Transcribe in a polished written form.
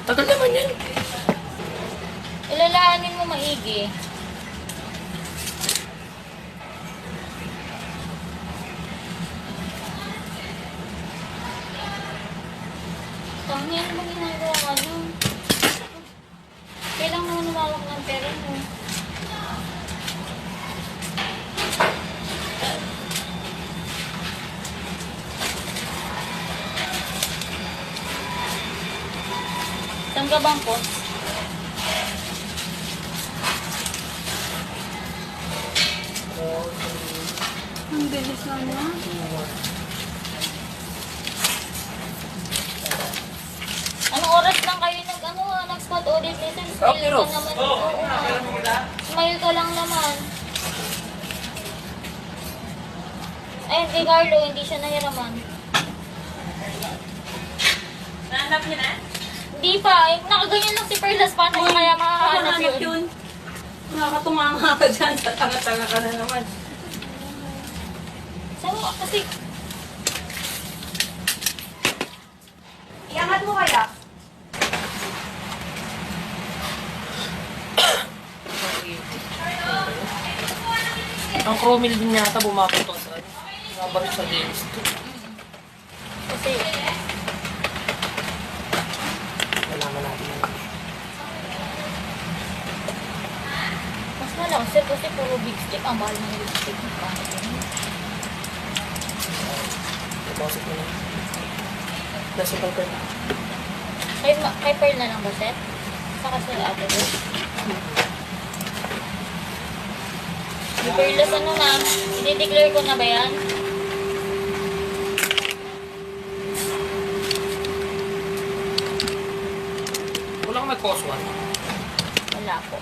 Tagal naman yan. Ilalaanin mo maigi. Tangin mo ginagawa ka nun. Kailangan mo lumawak ng pera mo. Saan ka bang po? Ang bilis naman. Anong oras lang kayo nag-spot audit listen? Smile ka naman. Oo. Smile ka lang naman. Ay, hindi Carlo, hindi siya nahiraman. Nahanap niya na? Hindi pa, nakaganyan lang si Perlas, paano niya kaya makahanap yun? Nakakatumanga ka dyan, sa tanga-tanga ka na naman. Saan mo kasi, Iangat mo kaya? Ang chromil din yata bumapatong sa ano. Nabalik sa games to. kasi, Nalaman natin yan. mas malang sir kasi puro big stick, ang mahal ng big stick. Deposit mo na. Nasa balkan na. Kay Pearl na lang ba sir? Saka sila ate ko. Di Perlas ano na, i-declare ko na ba yan? Wala kang may cost one. Wala po.